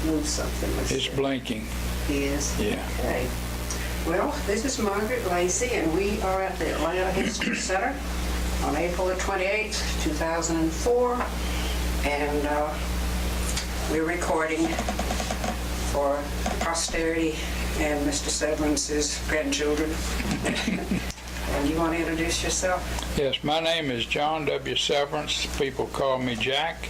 move something. It's blinking. Yes? Yeah. Okay. Well, this is Margaret Lacey, and we are at the Atlanta History Center on April the 28th, 2004, and we're recording for posterity and Mr. Severance's grandchildren. And you want to introduce yourself? Yes, my name is John W. Severance. People call me Jack.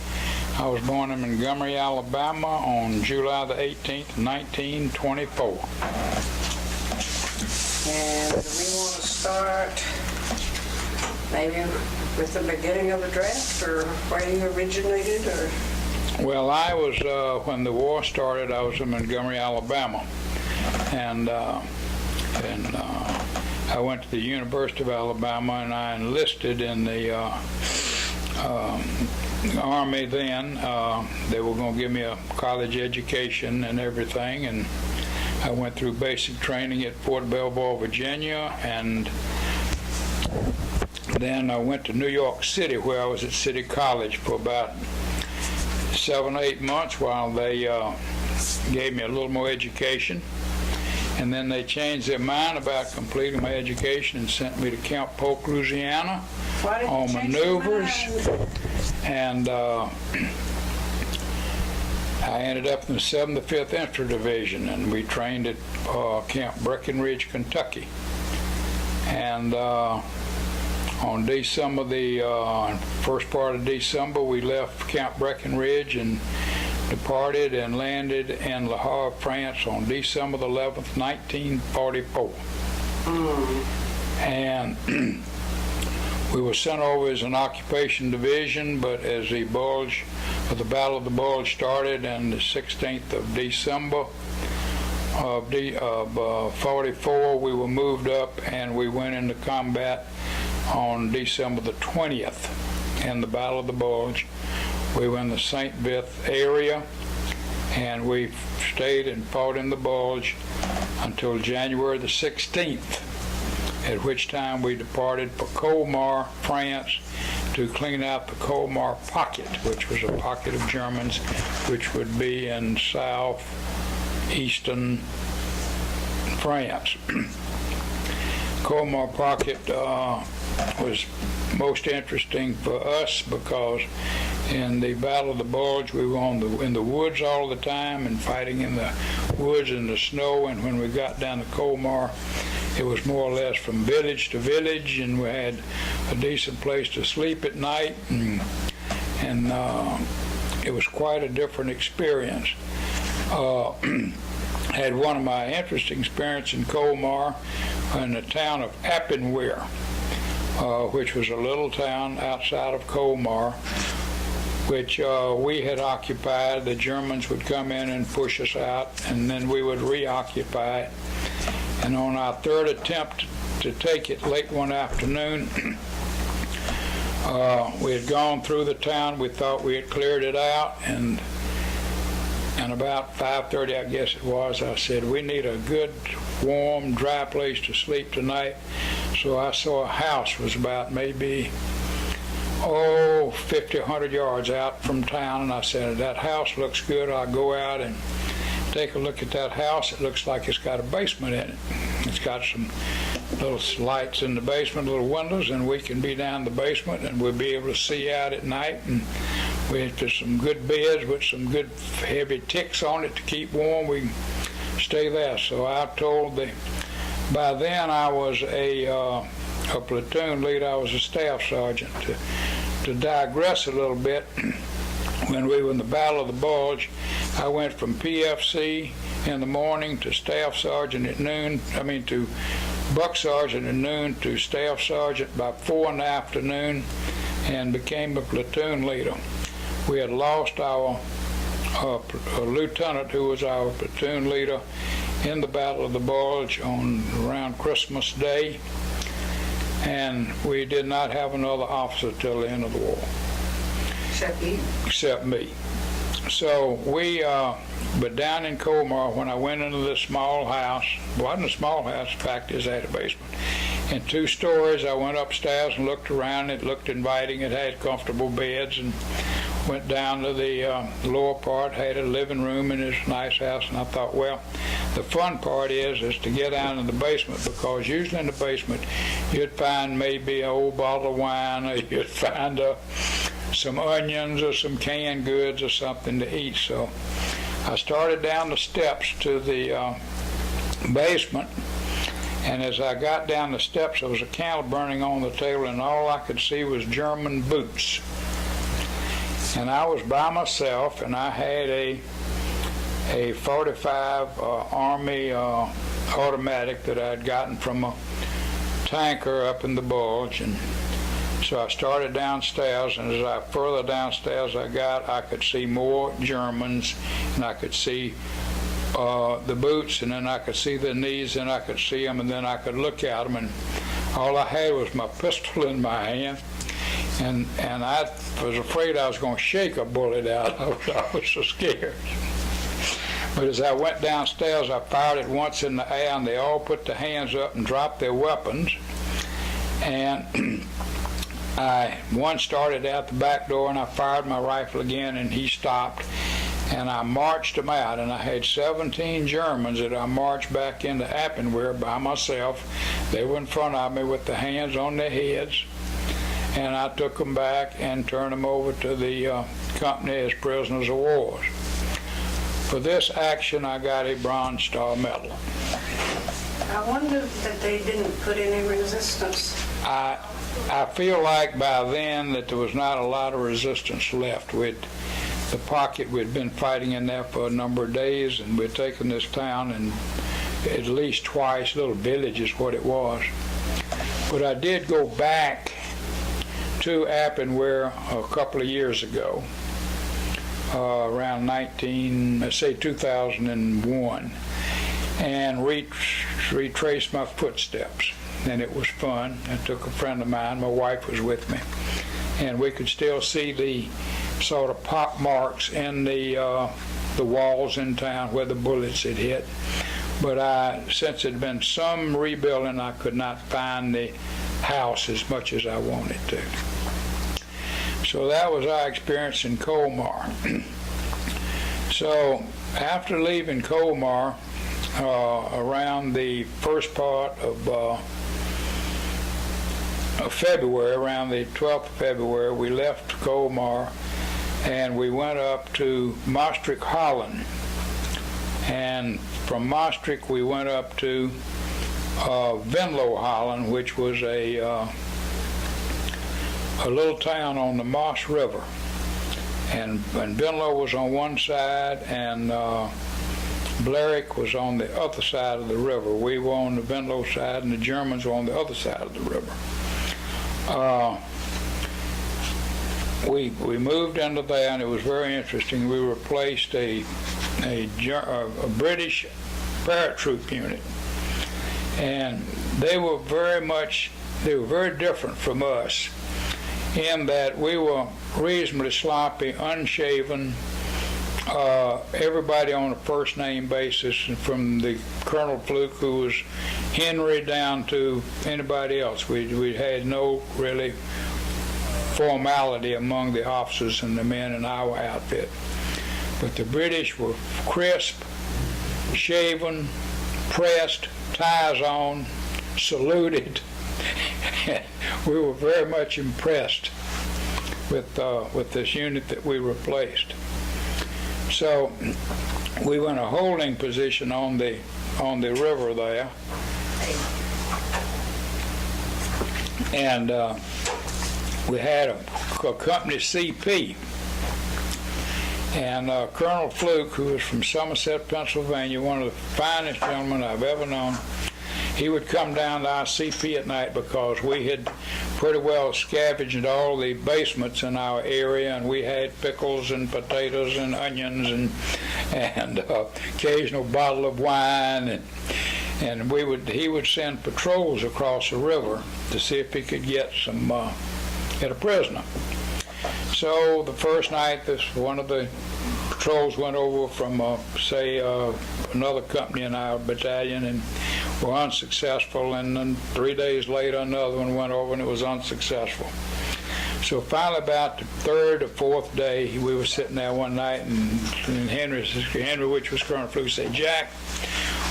I was born in Montgomery, Alabama on July the 18th, 1924. And we want to start maybe with the beginning of the draft, or where you originated, or? Well, I was, when the war started, I was in Montgomery, Alabama. And I went to the University of Alabama, and I enlisted in the Army then. They were going to give me a college education and everything, and I went through basic training at Fort Belvoir, Virginia, and then I went to New York City, where I was at City College for about 7 or 8 months while they gave me a little more education. And then they changed their mind about completing my education and sent me to Camp Polk, Louisiana on maneuvers. And I ended up in the 75th Infantry Division, and we trained at Camp Breckenridge, Kentucky. And on December, the first part of December, we left Camp Breckenridge and departed and landed in Le Havre, France on December the 11th, 1944. And we were sent over as an occupation division, but as the Bulge, or the Battle of the Bulge started on the 16th of December of 44, we were moved up and we went into combat on December the 20th in the Battle of the Bulge. We were in the St. Vith area, and we stayed and fought in the Bulge until January the 16th, at which time we departed for Colmar, France, to clean out the Colmar pocket, which was a pocket of Germans, which would be in southeastern France. Colmar pocket was most interesting for us because in the Battle of the Bulge, we were in the woods all the time and fighting in the woods and the snow, and when we got down to Colmar, it was more or less from village to village, and we had a decent place to sleep at night, and it was quite a different experience. I had one of my interesting experiences in Colmar in the town of Appinweir, which was a little town outside of Colmar, which we had occupied. The Germans would come in and push us out, and then we would reoccupy it. And on our third attempt to take it late one afternoon, we had gone through the town. We thought we had cleared it out, and about 5:30, I guess it was, I said, we need a good, warm, dry place to sleep tonight. So I saw a house was about maybe 50, 100 yards out from town, and I said, that house looks good. I'll go out and take a look at that house. It looks like it's got a basement in it. It's got some little lights in the basement, little windows, and we can be down in the basement and we'll be able to see out at night. And we had some good beds with some good heavy ticks on it to keep warm. We can stay there. So I told by then I was a platoon leader. I was a staff sergeant. To digress a little bit, when we were in the Battle of the Bulge, I went from PFC in the morning to staff sergeant at noon, to buck sergeant at noon to staff sergeant by 4 in the afternoon, and became a platoon leader. We had lost our lieutenant, who was our platoon leader, in the Battle of the Bulge around Christmas Day, and we did not have another officer till the end of the war. Except me. So but down in Colmar, when I went into this small house, it wasn't a small house, in fact, it had a basement. In 2 stories, I went upstairs and looked around. It looked inviting. It had comfortable beds and went down to the lower part, had a living room in this nice house, and I thought, well, the fun part is to get down in the basement, because usually in the basement you'd find maybe an old bottle of wine, or you'd find some onions or some canned goods or something to eat. So I started down the steps to the basement, and as I got down the steps, there was a candle burning on the table, and all I could see was German boots. And I was by myself, and I had a 45 Army automatic that I'd gotten from a tanker up in the Bulge. And so I started downstairs, and as I further downstairs I could see more Germans, and I could see the boots, and then I could see the knees, and I could see them, and then I could look at them, and all I had was my pistol in my hand, and I was afraid I was going to shake a bullet out. I was so scared. But as I went downstairs, I fired it once in the air, and they all put their hands up and dropped their weapons, and one started out the back door, and I fired my rifle again, and he stopped, and I marched them out, and I had 17 Germans that I marched back into Appenware by myself. They were in front of me with the hands on their heads, and I took them back and turned them over to the company as prisoners of war. For this action, I got a Bronze Star Medal. I wonder that they didn't put any resistance. I feel like by then that there was not a lot of resistance left. The pocket, we'd been fighting in there for a number of days, and we'd taken this town and at least twice. Little village is what it was. But I did go back to Appenware a couple of years ago, around 2001, and retraced my footsteps. And it was fun. I took a friend of mine, my wife was with me, and we could still see the sort of pock marks in the walls in town where the bullets had hit. But since it had been some rebuilding, I could not find the house as much as I wanted to. So that was our experience in Colmar. So after leaving Colmar, around the first part of February, around the 12th of February, we left Colmar and we went up to Maastricht, Holland. And from Maastricht we went up to Venlo, Holland, which was a little town on the Maas River. And Venlo was on one side, and Blerick was on the other side of the river. We were on the Venlo side, and the Germans were on the other side of the river. We moved into there, and it was very interesting. We replaced a British paratroop unit, and they were very different from us in that we were reasonably sloppy, unshaven, everybody on a first name basis, and from the Colonel Fluke, who was Henry, down to anybody else. We had no really formality among the officers and the men in our outfit. But the British were crisp, shaven, pressed, ties on, saluted. We were very much impressed with this unit that we replaced. So we were in a holding position on the river there, and we had a company CP, and Colonel Fluke, who was from Somerset, Pennsylvania, one of the finest gentlemen I've ever known, he would come down to our CP at night because we had pretty well scavenged all the basements in our area, and we had pickles and potatoes and onions and occasional bottle of wine, and he would send patrols across the river to see if he could get a prisoner. So the first night, one of the patrols went over from another company in our battalion and were unsuccessful, and then 3 days later another one went over and it was unsuccessful. So finally, about the third or fourth day, we were sitting there one night, and Henry, which was Colonel Fluke, said, "Jack,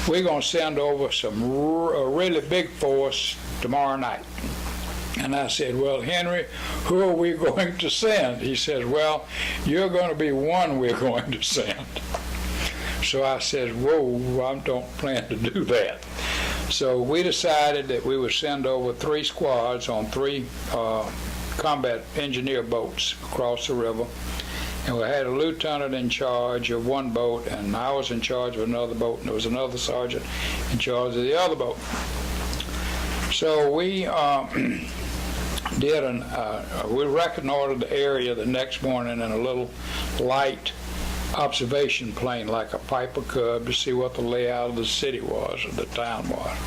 we're going to send over a really big force tomorrow night." And I said, "Well, Henry, who are we going to send?" He says, "Well, you're going to be one we're going to send." So I said, "Whoa, I don't plan to do that." So we decided that we would send over 3 squads on 3 combat engineer boats across the river. And we had a lieutenant in charge of one boat, and I was in charge of another boat, and there was another sergeant in charge of the other boat. So we we reconnoitered the area the next morning in a little light observation plane, like a Piper Cub, to see what the layout of the city was, or the town was.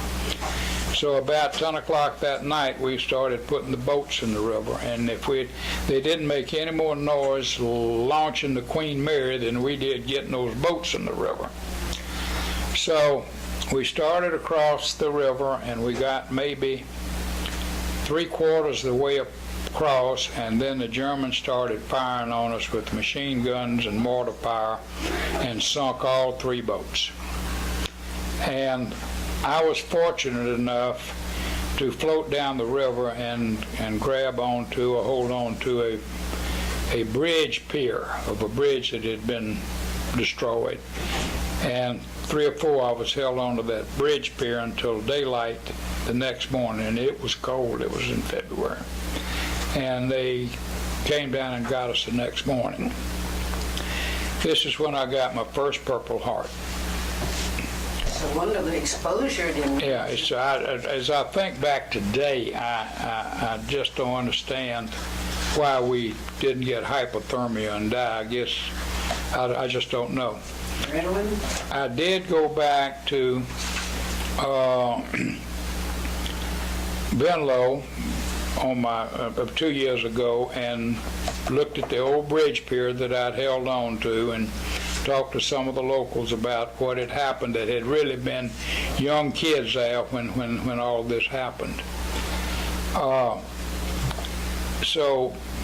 So about 10 o'clock that night, we started putting the boats in the river, and they didn't make any more noise launching the Queen Mary than we did getting those boats in the river. So we started across the river, and we got maybe 3/4 of the way across, and then the Germans started firing on us with machine guns and mortar fire and sunk all 3 boats. And I was fortunate enough to float down the river and grab onto or hold on to a bridge pier of a bridge that had been destroyed. And 3 or 4 of us held onto that bridge pier until daylight the next morning, and it was cold. It was in February. And they came down and got us the next morning. This is when I got my first Purple Heart. So wonder the exposure didn't... Yeah, as I think back today, I just don't understand why we didn't get hypothermia and die. I guess I just don't know. Adrenaline? I did go back to Venlo on my 2 years ago and looked at the old bridge pier that I'd held on to and talked to some of the locals about what had happened, that had really been young kids there when all this happened.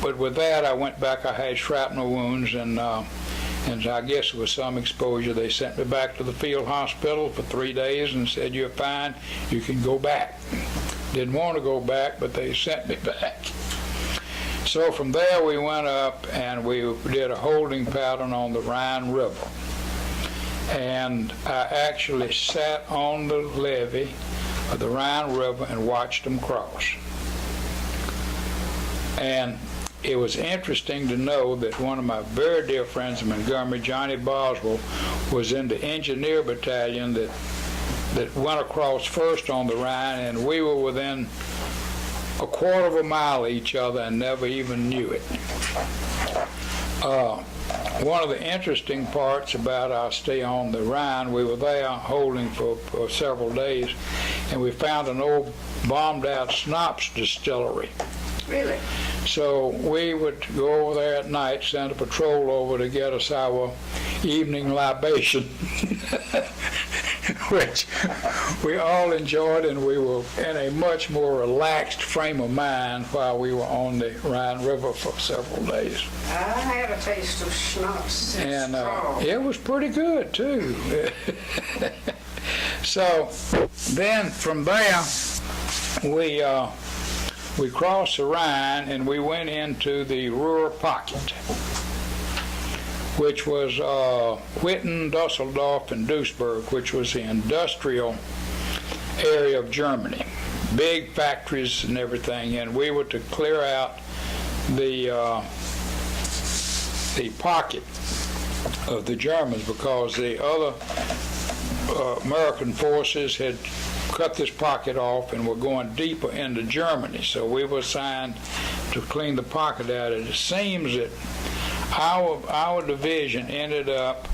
But with that, I went back. I had shrapnel wounds, and I guess it was some exposure. They sent me back to the field hospital for 3 days and said, "You're fine, you can go back." Didn't want to go back, but they sent me back. So from there we went up and we did a holding pattern on the Rhine River. And I actually sat on the levee of the Rhine River and watched them cross. And it was interesting to know that one of my very dear friends in Montgomery, Johnny Boswell, was in the engineer battalion that went across first on the Rhine, and we were within 1/4 of a mile of each other and never even knew it. One of the interesting parts about our stay on the Rhine, we were there holding for several days, and we found an old bombed out schnapps distillery. Really? So we would go over there at night, send a patrol over to get us our evening libation, which we all enjoyed, and we were in a much more relaxed frame of mind while we were on the Rhine River for several days. I had a taste of schnapps. And it was pretty good, too. So then from there, we crossed the Rhine and we went into the Ruhr Pocket, which was Witten, Dusseldorf, and Duisburg, which was the industrial area of Germany. Big factories and everything, and we were to clear out the pocket of the Germans because the other American forces had cut this pocket off and were going deeper into Germany. So we were assigned to clean the pocket out. And it seems that our division ended up,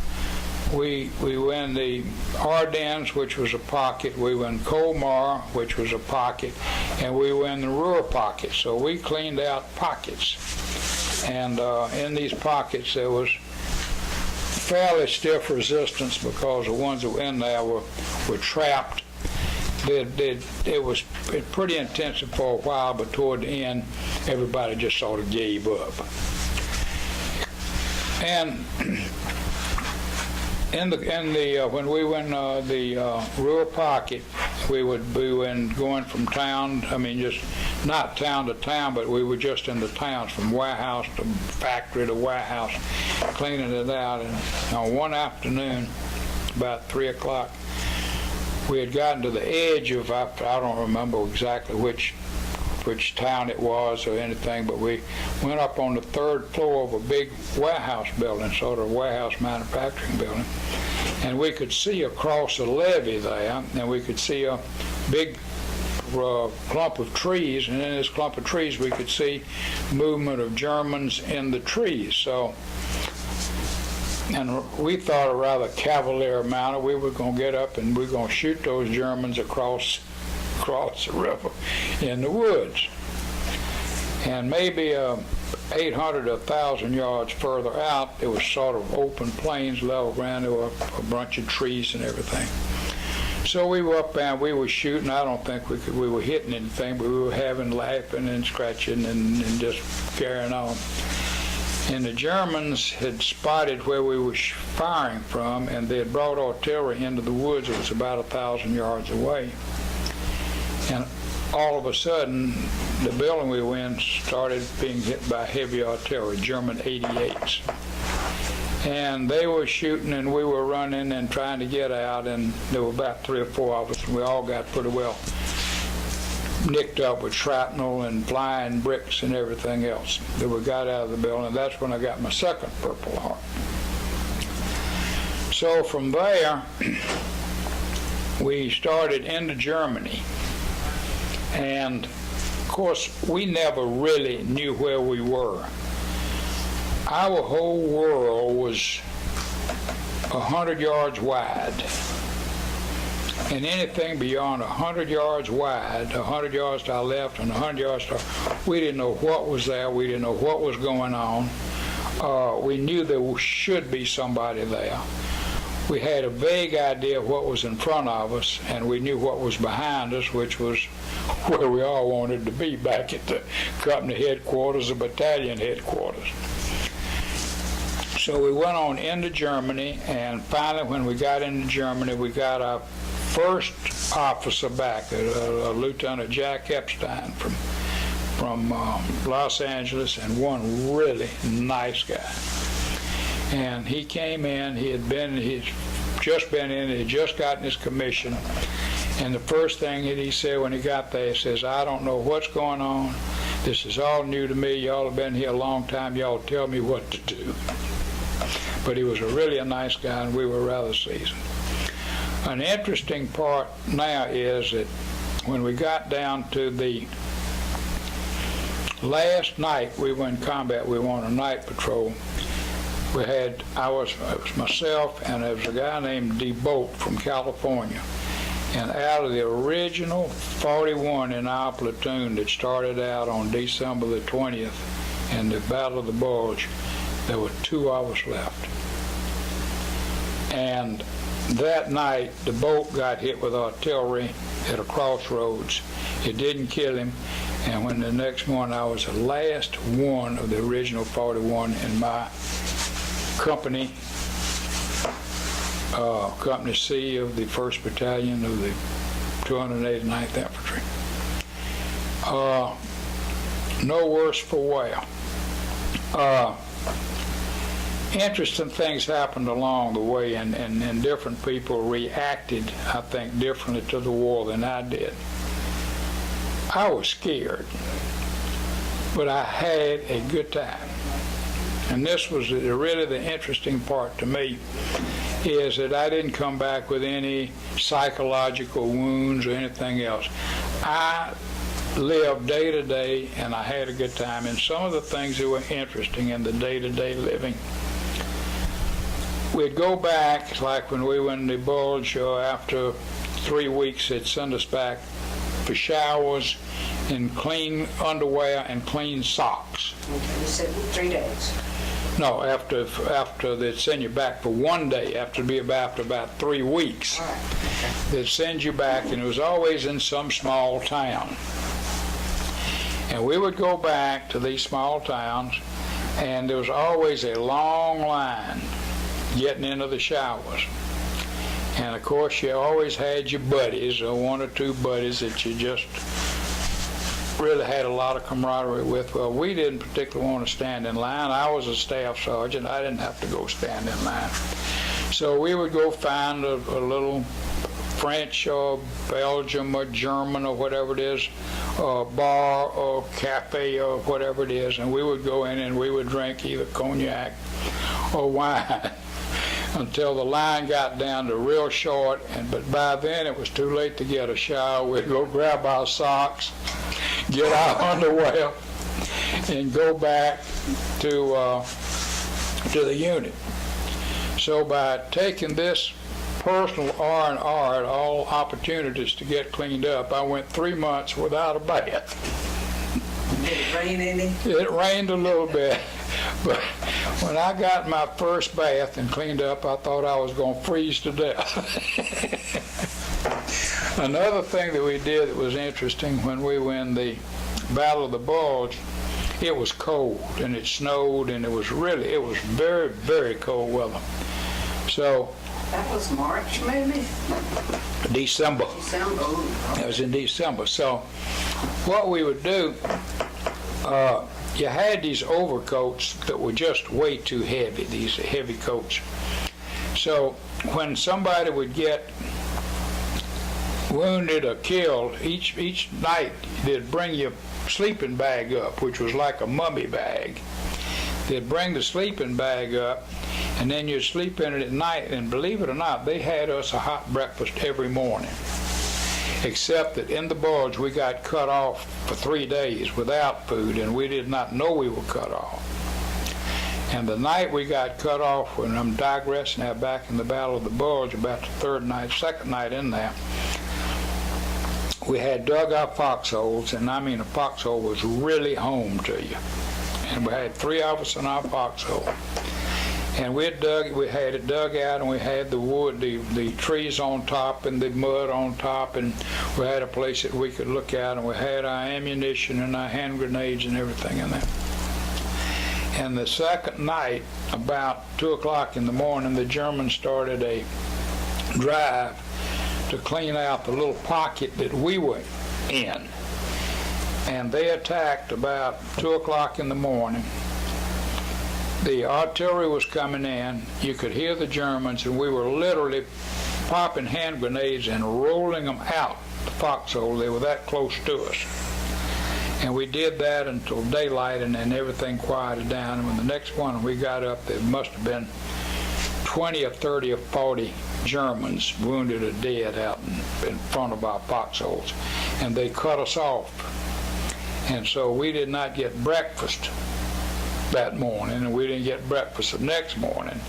we were in the Ardennes, which was a pocket, we were in Colmar, which was a pocket, and we were in the Ruhr pocket. So we cleaned out pockets. And in these pockets there was fairly stiff resistance because the ones that were in there were trapped. it was pretty intensive for a while, but toward the end, everybody just sort of gave up. And when we were in the rural pocket, we would be going from town. I mean, just not town to town, but we were just in the towns, from warehouse to factory to warehouse, cleaning it out. And on one afternoon, about 3 o'clock, we had gotten to the edge of, I don't remember exactly which town it was or anything, but we went up on the 3rd floor of a big warehouse building, sort of warehouse manufacturing building, and we could see across the levee there, and we could see a big clump of trees, and in this clump of trees we could see movement of Germans in the trees. So, and we thought a rather cavalier manner, we were going to get up and we were going to shoot those Germans across the river in the woods. And maybe 800 or 1,000 yards further out, it was sort of open plains, level ground. There were a bunch of trees and everything. So we were up and we were shooting. I don't think we were hitting anything, but we were laughing and scratching and just carrying on. And the Germans had spotted where we were firing from, and they had brought artillery into the woods. It was about 1,000 yards away. And all of a sudden, the building we were in started being hit by heavy artillery, German 88s. And they were shooting, and we were running and trying to get out, and there were about 3 or 4 of us, and we all got pretty well nicked up with shrapnel and flying bricks and everything else that we got out of the building. That's when I got my second Purple Heart. So from there, we started into Germany. And of course, we never really knew where we were. Our whole world was 100 yards wide. And anything beyond 100 yards wide, 100 yards to our left and 100 yards to our, we didn't know what was there. We didn't know what was going on. We knew there should be somebody there. We had a vague idea of what was in front of us, and we knew what was behind us, which was where we all wanted to be, back at the company headquarters, the battalion headquarters. So we went on into Germany, and finally when we got into Germany, we got our first officer back, a Lieutenant Jack Epstein from Los Angeles, and one really nice guy. And he came in, he'd just been in, he'd just gotten his commission, and the first thing that he said when he got there, he says, "I don't know what's going on. This is all new to me. Y'all have been here a long time. Y'all tell me what to do." But he was a nice guy, and we were rather seasoned. An interesting part now is that when we got down to the last night we were in combat, we were on a night patrol. It was myself, and there was a guy named DeBolt from California. And out of the original 41 in our platoon that started out on December the 20th in the Battle of the Bulge, there were 2 of us left. And that night, DeBolt got hit with artillery at a crossroads. It didn't kill him. And when the next morning, I was the last one of the original 41 in my company, Company C of the 1st Battalion of the 289th Infantry. No worse for wear. Interesting things happened along the way, and different people reacted, I think, differently to the war than I did. I was scared, but I had a good time. And this was really the interesting part to me, is that I didn't come back with any psychological wounds or anything else. I lived day to day, and I had a good time. And some of the things that were interesting in the day-to-day living, we'd go back, like when we were in the Bulge, after 3 weeks, they'd send us back for showers and clean underwear and clean socks. Okay, you said 3 days. No, after they'd send you back for one day, after about 3 weeks. All right. They'd send you back, and it was always in some small town. And we would go back to these small towns, and there was always a long line getting into the showers. And of course, you always had your buddies, or one or two buddies that you just really had a lot of camaraderie with. Well, we didn't particularly want to stand in line. I was a staff sergeant. I didn't have to go stand in line. So we would go find a little French or Belgium or German or whatever it is, or bar or cafe or whatever it is, and we would go in and we would drink either cognac or wine until the line got down to real short. But by then it was too late to get a shower. We'd go grab our socks, get our underwear, and go back to the unit. So by taking this personal R&R at all opportunities to get cleaned up, I went 3 months without a bath. Did it rain any? It rained a little bit, but when I got my first bath and cleaned up, I thought I was going to freeze to death. Another thing that we did that was interesting, when we were in the Battle of the Bulge, it was cold and it snowed, and it was very, very cold weather. So That was March, maybe? December. December. It was in December. So what we would do, you had these overcoats that were just way too heavy, these heavy coats. So when somebody would get wounded or killed, each night they'd bring your sleeping bag up, which was like a mummy bag. They'd bring the sleeping bag up, and then you'd sleep in it at night. And believe it or not, they had us a hot breakfast every morning. Except that in the Bulge, we got cut off for 3 days without food, and we did not know we were cut off. And the night we got cut off, when I'm digressing now back in the Battle of the Bulge, about the second night in there, we had dug our foxholes, and I mean a foxhole was really home to you. And we had 3 of us in our foxhole. And we had it dug out, and we had the wood, the trees on top and the mud on top, and we had a place that we could look at, and we had our ammunition and our hand grenades and everything in there. And the second night, about 2 o'clock in the morning, the Germans started a drive to clean out the little pocket that we were in. And they attacked about 2 o'clock in the morning. The artillery was coming in. You could hear the Germans, and we were literally popping hand grenades and rolling them out the foxhole. They were that close to us. And we did that until daylight, and then everything quieted down. And when the next one we got up, there must have been 20 or 30 or 40 Germans wounded or dead out in front of our foxholes. And they cut us off. And so we did not get breakfast that morning, and we didn't get breakfast the next morning.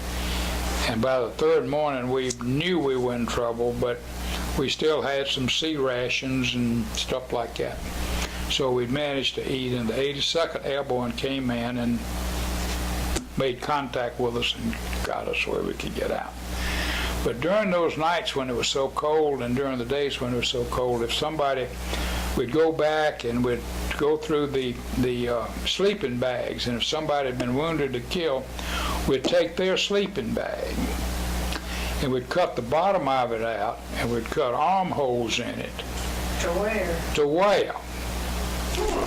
And by the third morning, we knew we were in trouble, but we still had some sea rations and stuff like that. So we managed to eat, and the 82nd Airborne came in and made contact with us and got us where we could get out. But during those nights when it was so cold, and during the days when it was so cold, if somebody, we'd go back and we'd go through the sleeping bags, and if somebody had been wounded or killed, we'd take their sleeping bag and we'd cut the bottom of it out, and we'd cut armholes in it. To where? To wear.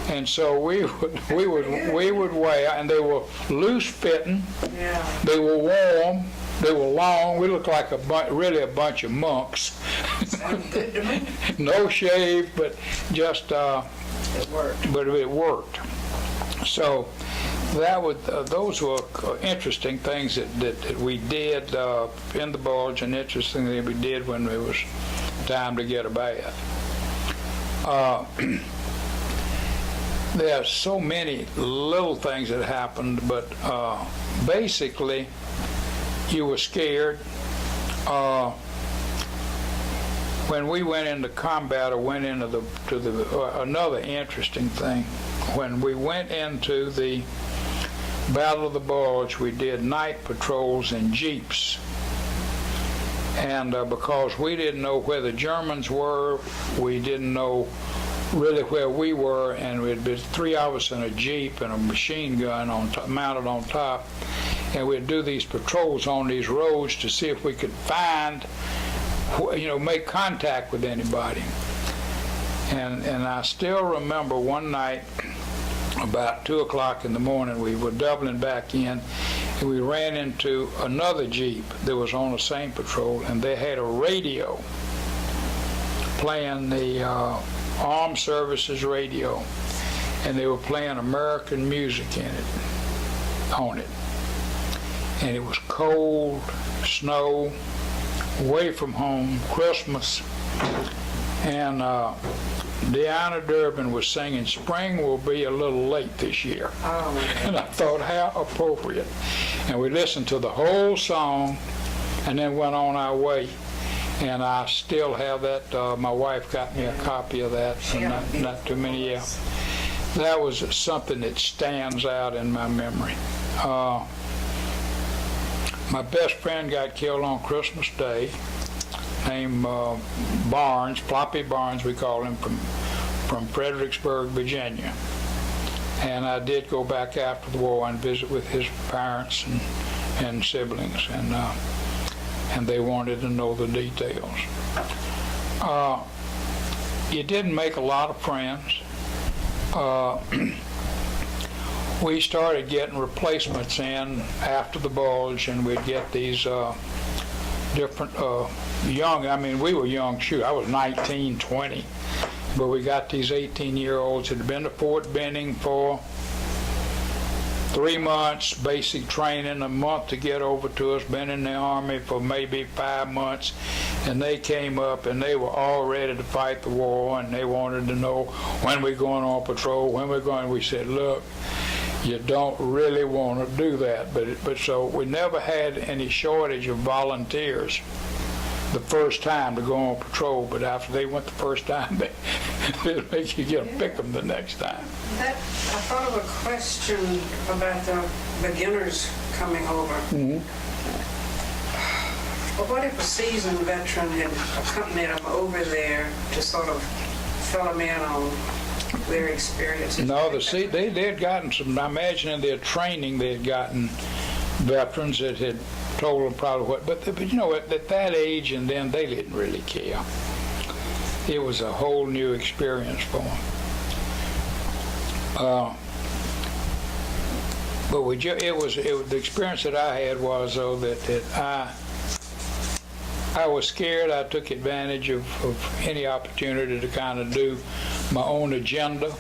And so we would wear, and they were loose fitting. Yeah. They were warm. They were long. We looked like really a bunch of monks. Sounds good to me. No shave, but just. It worked. But it worked. So that would those were interesting things that we did in the Bulge, and interesting that we did when it was time to get a bath. There are so many little things that happened, but basically you were scared. When we went into combat, or went into another interesting thing, when we went into the Battle of the Bulge, we did night patrols in jeeps. And because we didn't know where the Germans were, we didn't know really where we were, and we'd be 3 of us in a jeep and a machine gun mounted on top, and we'd do these patrols on these roads to see if we could find, make contact with anybody. And I still remember one night about 2 o'clock in the morning, we were doubling back in, and we ran into another jeep that was on the same patrol, and they had a radio playing the Armed Services radio, and they were playing American music on it. And it was cold, snow, away from home, Christmas, and Deanna Durbin was singing "Spring Will Be a Little Late This Year." Oh, And I thought, how appropriate. And we listened to the whole song and then went on our way. And I still have that. My wife got me a copy of that, not too many years. That was something that stands out in my memory. My best friend got killed on Christmas Day, named Barnes, Floppy Barnes we call him, from Fredericksburg, Virginia. And I did go back after the war and visit with his parents and siblings, and they wanted to know the details. You didn't make a lot of friends. We started getting replacements in after the Bulge, and we'd get these different we were young, I was 19, 20, but we got these 18-year-olds that had been to Fort Benning for 3 months, basic training, a month to get over to us, been in the Army for maybe 5 months, and they came up and they were all ready to fight the war, and they wanted to know when we're going on patrol, when we're going. We said, look, you don't really want to do that, but so we never had any shortage of volunteers the first time to go on patrol, but after they went the first time, they'd make you pick them the next time. I thought of a question about the beginners coming over. Mm-hmm. Well, what if a seasoned veteran had accompanied them over there to sort of fill them in on their experiences? No, they had gotten some, I imagine in their training they had gotten veterans that had told them probably what, but at that age and then they didn't really care. It was a whole new experience for them. But the experience that I had was, though, that I was scared. I took advantage of any opportunity to kind of do my own agenda.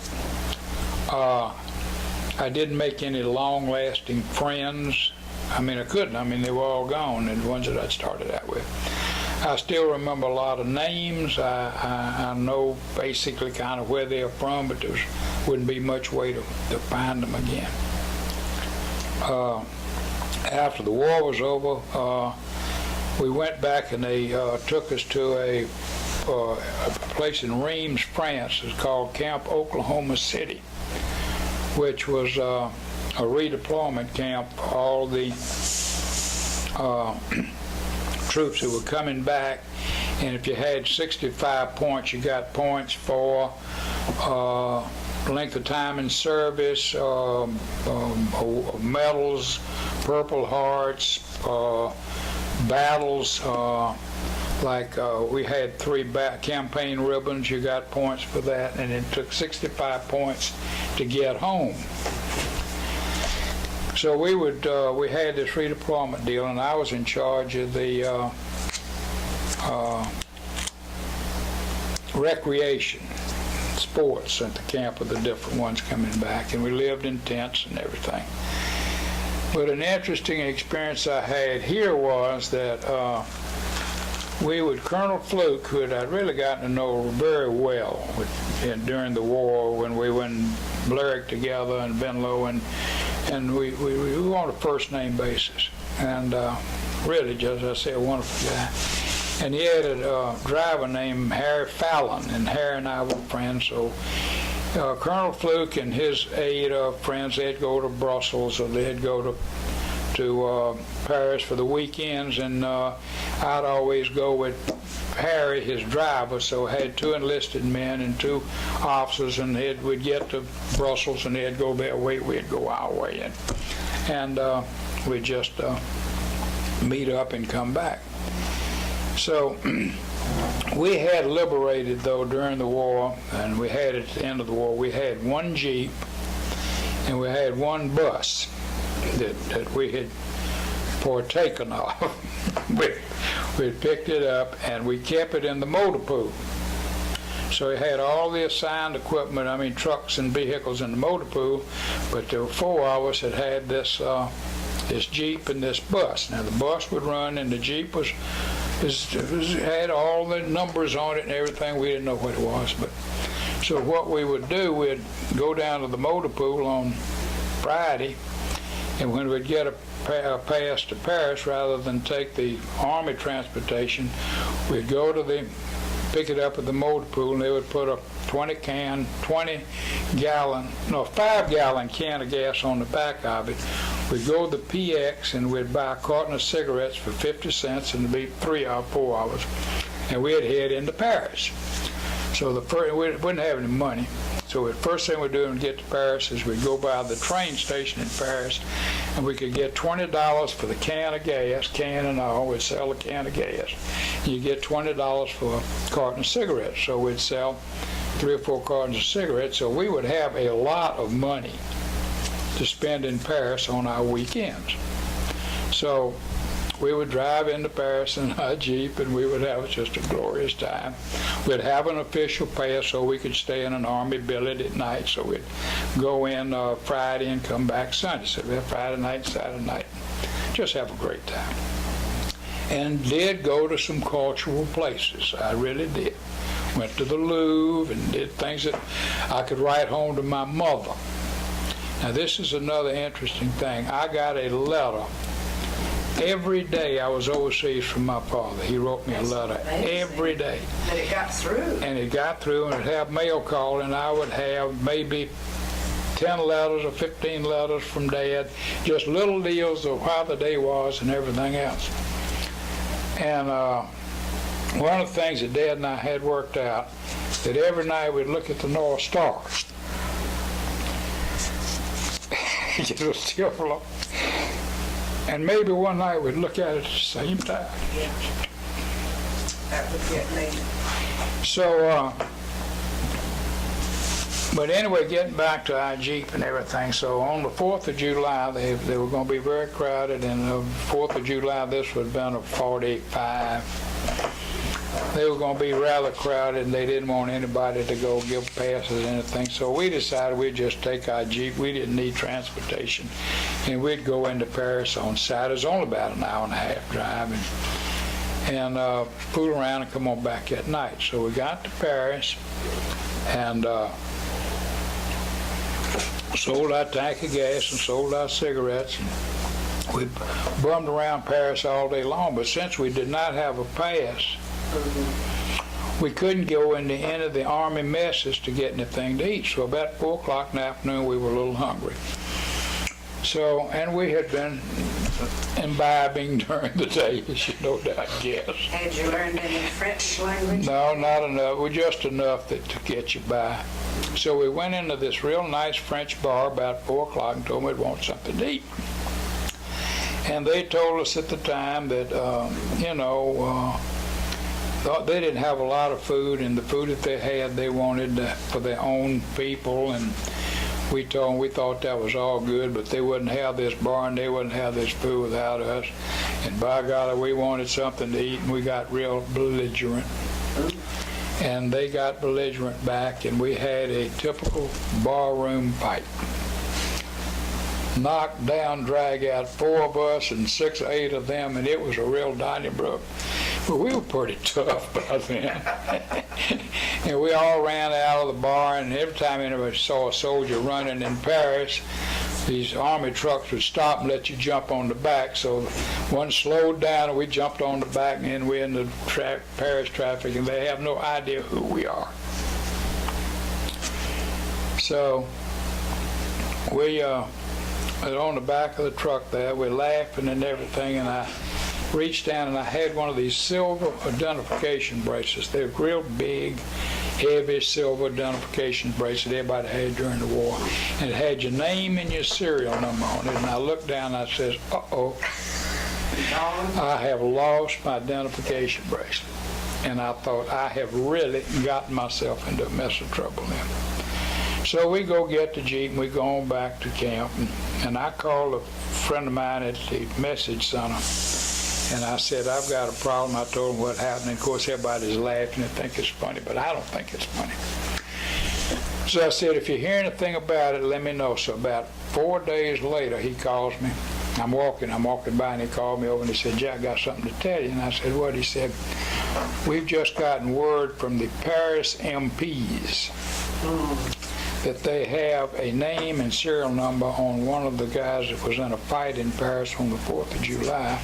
I didn't make any long-lasting friends. I couldn't. They were all gone, and the ones that I started out with. I still remember a lot of names. I know basically kind of where they're from, but there wouldn't be much way to find them again. After the war was over, we went back and they took us to a place in Reims, France. It's called Camp Oklahoma City, which was a redeployment camp for all the troops who were coming back. And if you had 65 points, you got points for length of time in service, medals, Purple Hearts, battles, we had 3 campaign ribbons, you got points for that, and it took 65 points to get home. So we had this redeployment deal, and I was in charge of the recreation, sports at the camp with the different ones coming back, and we lived in tents and everything. But an interesting experience I had here was that Colonel Fluke, who I'd really gotten to know very well during the war when we were in Blerick together and Venlo, and we were on a first name basis, and really, just as I say, a wonderful guy. And he had a driver named Harry Fallon, and Harry and I were friends, so Colonel Fluke and his aide friends, they'd go to Brussels or they'd go to Paris for the weekends, and I'd always go with Harry, his driver, so I had 2 enlisted men and 2 officers, and we'd get to Brussels and they'd go their way, we'd go our way, and we'd just meet up and come back. So we had liberated, though, during the war, and we had at the end of the war, we had 1 Jeep and we had 1 bus that we had partaken of. we picked it up and we kept it in the motor pool. So we had all the assigned equipment, I mean trucks and vehicles in the motor pool, but there were 4 of us that had this Jeep and this bus. Now the bus would run and the Jeep had all the numbers on it and everything. We didn't know what it was, but so what we would do, we'd go down to the motor pool on Friday, and when we'd get a pass to Paris, rather than take the Army transportation, we'd go to pick it up at the motor pool, and they would put a 5-gallon can of gas on the back of it. We'd go to the PX and we'd buy a carton of cigarettes for 50 cents, and it'd be 3 or 4 hours, and we'd head into Paris. So we wouldn't have any money. So the first thing we'd do when we get to Paris is we'd go by the train station in Paris, and we could get $20 for the can of gas, can and all. We'd sell a can of gas. You get $20 for a carton of cigarettes. So we'd sell 3 or 4 cartons of cigarettes. So we would have a lot of money to spend in Paris on our weekends. So we would drive into Paris in our Jeep, and we would have just a glorious time. We'd have an official pass so we could stay in an Army billet at night. So we'd go in Friday and come back Sunday. So we'd have Friday night, Saturday night. Just have a great time. And did go to some cultural places. I really did. Went to the Louvre and did things that I could write home to my mother. Now this is another interesting thing. I got a letter every day I was overseas from my father. He wrote me a letter every day. And it got through. And it got through, and it'd have mail call, and I would have maybe 10 letters or 15 letters from Dad, just little deals of how the day was and everything else. And one of the things that Dad and I had worked out, that every night we'd look at the North Star. It was still below. And maybe one night we'd look at it at the same time. Yeah. That would get me. So, but anyway, getting back to our Jeep and everything, so on the 4th of July, they were going to be very crowded, and the 4th of July, this would have been a 48.5. They were going to be rather crowded, and they didn't want anybody to go give passes or anything, so we decided we'd just take our Jeep. We didn't need transportation, and we'd go into Paris on Saturday. It's only about an hour and a half drive, and fool around and come on back at night. So we got to Paris, and sold our tank of gas and sold our cigarettes. And we bummed around Paris all day long, but since we did not have a pass, we couldn't go into any of the Army messes to get anything to eat. So about 4 o'clock in the afternoon, we were a little hungry. So, and we had been imbibing during the day, as you no doubt guess. Had you learned any French language? No, not enough. Well, just enough to get you by. So we went into this real nice French bar about 4 o'clock and told them we'd want something to eat. And they told us at the time that, they didn't have a lot of food, and the food that they had, they wanted for their own people. And we told them we thought that was all good, but they wouldn't have this bar and they wouldn't have this food without us. And by golly, we wanted something to eat, and we got real belligerent. And they got belligerent back, and we had a typical barroom fight. Knock down, drag out, 4 of us and 6 or 8 of them, and it was a real Donnybrook. But we were pretty tough by then. And we all ran out of the bar, and every time anybody saw a soldier running in Paris, these Army trucks would stop and let you jump on the back. So one slowed down, and we jumped on the back, and then we're in the Paris traffic, and they have no idea who we are. So we are on the back of the truck there. We're laughing and everything, and I reached down and I had one of these silver identification bracelets. They're real big, heavy silver identification bracelet everybody had during the war. And it had your name and your serial number on it. And I looked down and I says, uh-oh, I have lost my identification bracelet. And I thought, I have really gotten myself into a mess of trouble then. So we go get the Jeep and we go on back to camp. And I called a friend of mine at the message center. And I said, I've got a problem. I told him what happened. And of course, everybody's laughing and think it's funny, but I don't think it's funny. So I said, if you hear anything about it, let me know. So about 4 days later, he calls me. I'm walking by, and he called me over and he said, Jack, I got something to tell you. And I said, what? He said, we've just gotten word from the Paris MPs that they have a name and serial number on one of the guys that was in a fight in Paris on the 4th of July.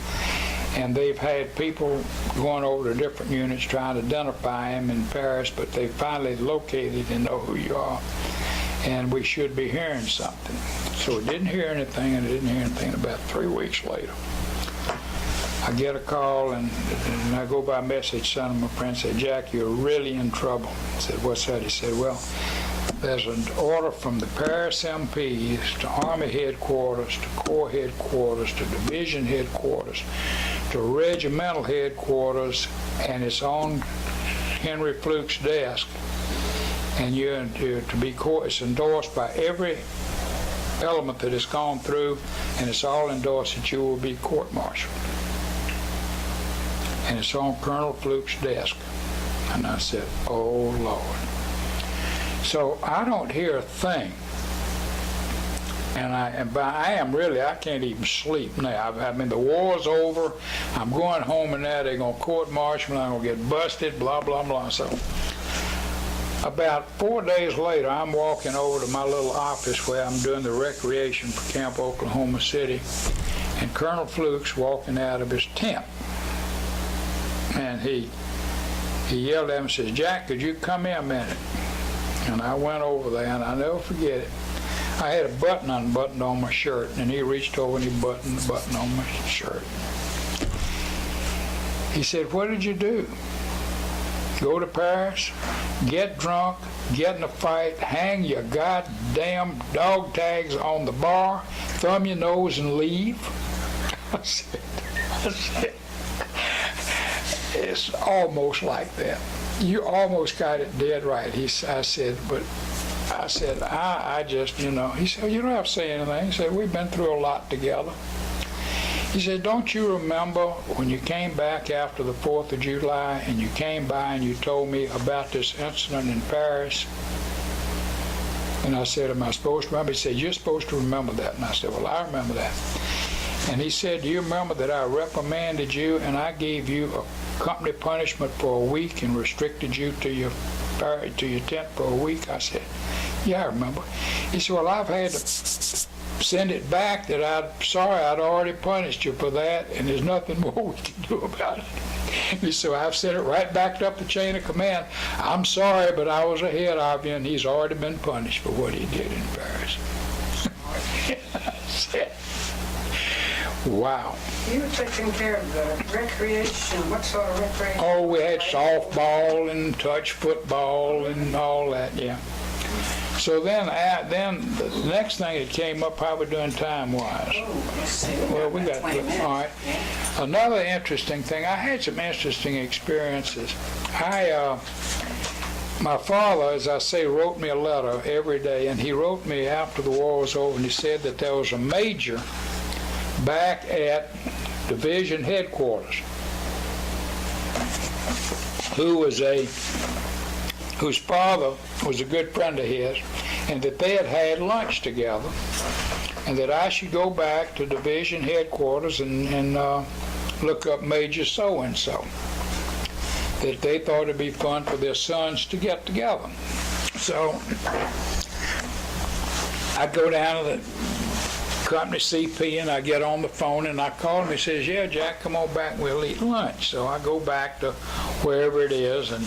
And they've had people going over to different units trying to identify him in Paris, but they finally located and know who you are. And we should be hearing something. So we didn't hear anything, and I didn't hear anything about 3 weeks later. I get a call, and I go by message, son of my friend, said, Jack, you're really in trouble. I said, what's that? He said, well, there's an order from the Paris MPs to Army headquarters, to Corps headquarters, to Division headquarters, to Regimental headquarters, and it's on Henry Fluke's desk. And it's endorsed by every element that has gone through, and it's all endorsed that you will be court-martialed. And it's on Colonel Fluke's desk. And I said, oh, Lord. So I don't hear a thing. And I can't even sleep now. I mean, the war's over. I'm going home and now they're going to court-martial me. I'm going to get busted, blah, blah, blah. So about 4 days later, I'm walking over to my little office where I'm doing the recreation for Camp Oklahoma City. And Colonel Fluke's walking out of his tent. And he yelled at me and says, Jack, could you come here a minute? And I went over there, and I'll never forget it. I had a button unbuttoned on my shirt, and he reached over and he buttoned the button on my shirt. He said, what did you do? Go to Paris, get drunk, get in a fight, hang your goddamn dog tags on the bar, thumb your nose and leave? I said, it's almost like that. You almost got it dead right. I said, I just, He said, you don't have to say anything. He said, we've been through a lot together. He said, don't you remember when you came back after the 4th of July and you came by and you told me about this incident in Paris? And I said, am I supposed to remember? He said, you're supposed to remember that. And I said, well, I remember that. And he said, do you remember that I reprimanded you and I gave you a company punishment for a week and restricted you to your tent for a week? I said, yeah, I remember. He said, well, I've had to send it back that I'm sorry I'd already punished you for that and there's nothing more we can do about it. He said, I've sent it right back up the chain of command. I'm sorry, but I was ahead of you and he's already been punished for what he did in Paris. I said, wow. You were taking care of the recreation. What sort of recreation? Oh, we had softball and touch football and all that, yeah. So then the next thing that came up, how we doing time-wise? Oh, let's see. Well, we got, 20 minutes. all right. Yeah. Another interesting thing, I had some interesting experiences. My father, as I say, wrote me a letter every day, and he wrote me after the war was over, and he said that there was a major back at division headquarters whose father was a good friend of his, and that they had lunch together, and that I should go back to division headquarters and look up Major so-and-so, that they thought it'd be fun for their sons to get together. So I go down to the company CP and I get on the phone and I call him. He says, yeah, Jack, come on back and we'll eat lunch. So I go back to wherever it is and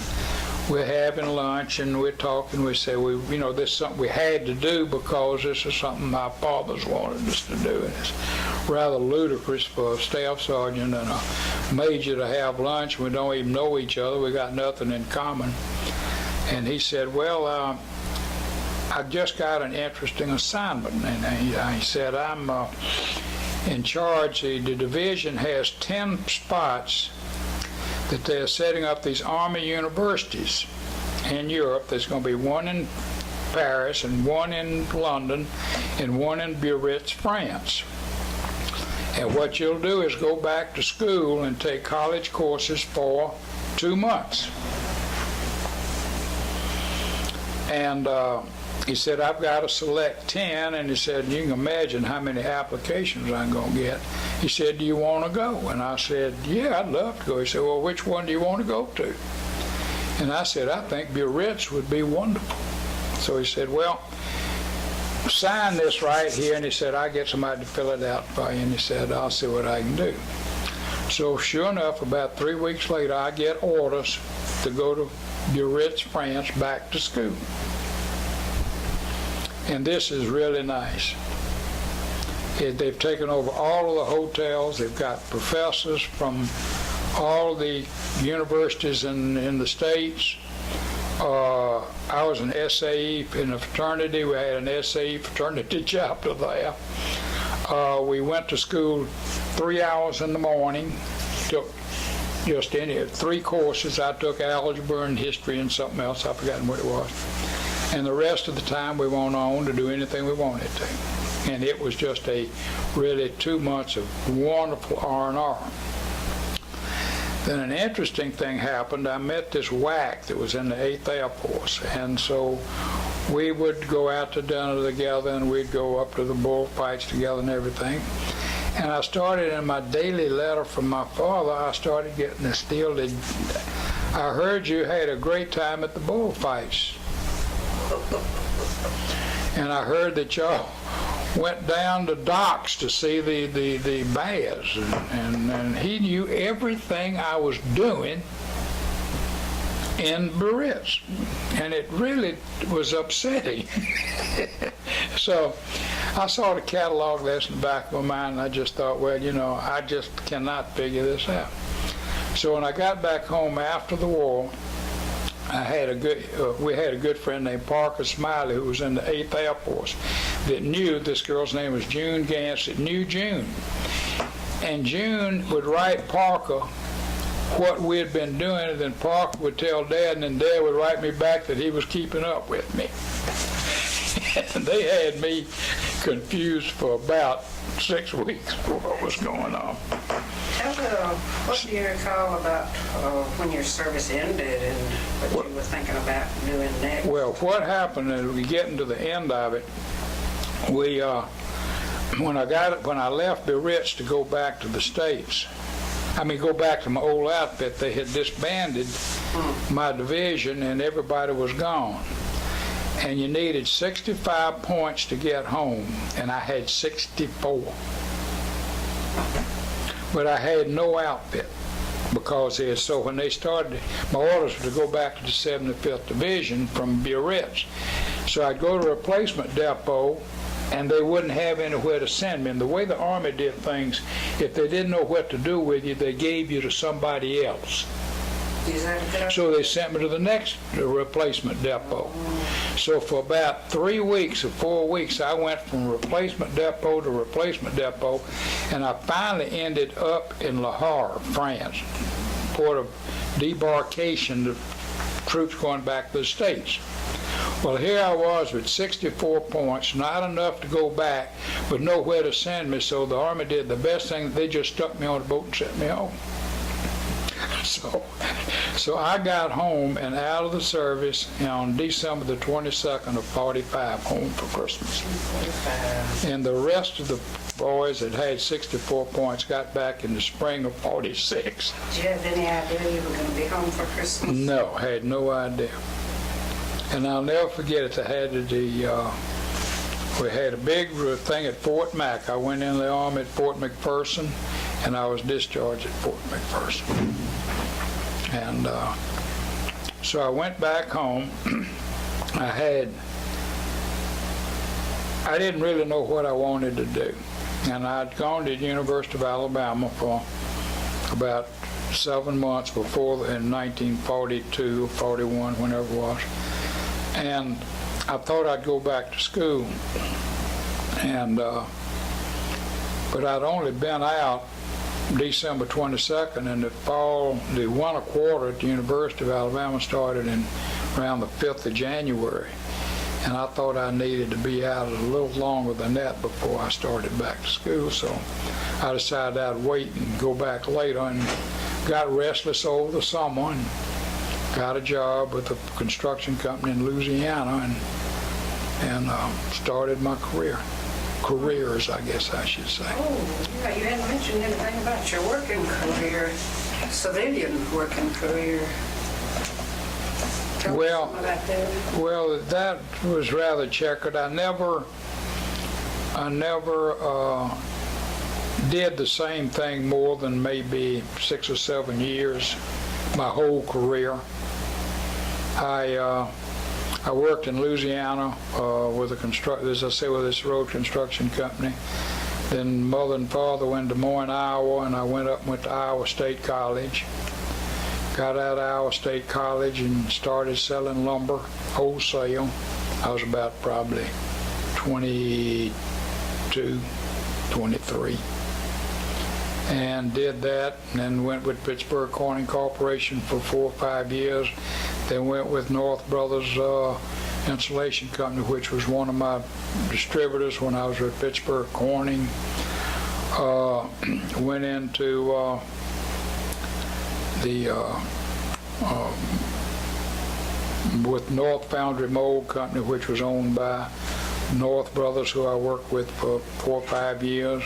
we're having lunch and we're talking. We say, this is something we had to do because this is something my fathers wanted us to do. And it's rather ludicrous for a staff sergeant and a major to have lunch. We don't even know each other. We got nothing in common. And he said, well, I just got an interesting assignment. And he said, I'm in charge. The division has 10 spots that they're setting up these Army universities in Europe. There's going to be one in Paris and one in London and one in Biarritz, France. And what you'll do is go back to school and take college courses for 2 months. And he said, I've got to select 10, and he said, you can imagine how many applications I'm going to get. He said, do you want to go? And I said, yeah, I'd love to go. He said, well, which one do you want to go to? And I said, I think Biarritz would be wonderful. So he said, well, sign this right here. And he said, I'll get somebody to fill it out for you. And he said, I'll see what I can do. So sure enough, about 3 weeks later, I get orders to go to Biarritz, France, back to school. And this is really nice. They've taken over all of the hotels. They've got professors from all the universities in the States. I was an SAE in a fraternity. We had an SAE fraternity chapter there. We went to school 3 hours in the morning, took just 3 courses. I took algebra and history and something else. I've forgotten what it was. And the rest of the time we went on to do anything we wanted to. And it was just really 2 months of wonderful R&R. Then an interesting thing happened. I met this whack that was in the 8th Air Force. And so we would go out to dinner together and we'd go up to the bullfights together and everything. And I started in my daily letter from my father, I started getting this deal that I heard you had a great time at the bullfights. And I heard that y'all went down to docks to see the bears, and he knew everything I was doing in Biarritz, and it really was upsetting. So I saw the catalog list in the back of my mind, and I just thought, well, I just cannot figure this out. So when I got back home after the war, we had a good friend named Parker Smiley who was in the 8th Air Force that knew, this girl's name was June Gantz, that knew June. And June would write Parker what we had been doing, and then Parker would tell Dad, and then Dad would write me back that he was keeping up with me. And they had me confused for about 6 weeks for what was going on. What do you recall about when your service ended and what you were thinking about doing next? Well, what happened is we getting to the end of it. When I left Biarritz to go back to the States, go back to my old outfit, they had disbanded my division and everybody was gone. And you needed 65 points to get home, and I had 64. But I had no outfit because when they started, my orders were to go back to the 75th Division from Biarritz. So I'd go to a replacement depot, and they wouldn't have anywhere to send me. And the way the Army did things, if they didn't know what to do with you, they gave you to somebody else. So they sent me to the next replacement depot. So for about 3 weeks or 4 weeks, I went from replacement depot to replacement depot, and I finally ended up in Le Havre, France, port of debarkation, the troops going back to the States. Well, here I was with 64 points, not enough to go back, but nowhere to send me, so the Army did the best thing. They just stuck me on a boat and sent me home. So I got home and out of the service on December the 22nd of 45, home for Christmas. And the rest of the boys that had 64 points got back in the spring of 46. Did you have any idea you were going to be home for Christmas? No, I had no idea. And I'll never forget it. We had a big thing at Fort Mac. I went in the Army at Fort McPherson, and I was discharged at Fort McPherson. And So I went back home. I didn't really know what I wanted to do. And I'd gone to the University of Alabama for about 7 months before, in 1942 or 41, whenever it was. And I thought I'd go back to school. And, but I'd only been out December 22nd, and the winter quarter at the University of Alabama started in around the 5th of January. And I thought I needed to be out a little longer than that before I started back to school. So I decided I'd wait and go back later, and got restless over the summer and got a job with a construction company in Louisiana and started my careers, I guess I should say. Oh, yeah, you hadn't mentioned anything about your working career, civilian working career. Tell me something about that. Well, that was rather checkered. I never did the same thing more than maybe 6 or 7 years, my whole career. I worked in Louisiana with as I say, with this road construction company. Then mother and father went to Des Moines, Iowa, and I went to Iowa State College. Got out of Iowa State College and started selling lumber wholesale. I was about probably 22, 23. And did that, and then went with Pittsburgh Corning Corporation for 4 or 5 years. Then went with North Brothers Insulation Company, which was one of my distributors when I was with Pittsburgh Corning. Went into with North Foundry Mold Company, which was owned by North Brothers, who I worked with for 4 or 5 years.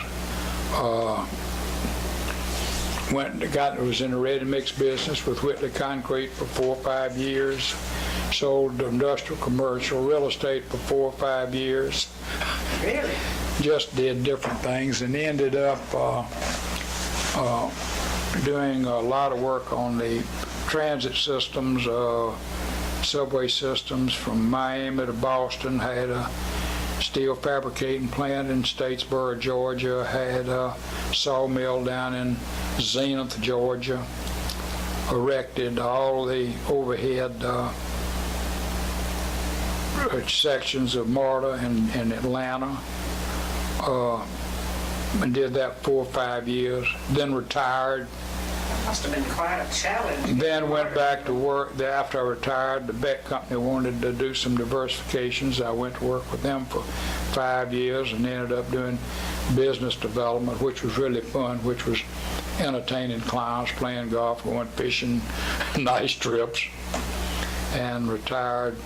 Was in the ready-mix business with Whitley Concrete for 4 or 5 years. Sold industrial, commercial, real estate for 4 or 5 years. Really? Just did different things, and ended up doing a lot of work on the transit systems, subway systems from Miami to Boston. Had a steel fabricating plant in Statesboro, Georgia. Had a sawmill down in Zenith, Georgia. Erected all the overhead sections of MARTA in Atlanta. And did that 4 or 5 years. Then retired. That must have been quite a challenge. Then went back to work. After I retired, the Beck Company wanted to do some diversifications. I went to work with them for 5 years and ended up doing business development, which was really fun, which was entertaining clients, playing golf, going fishing, nice trips, and retired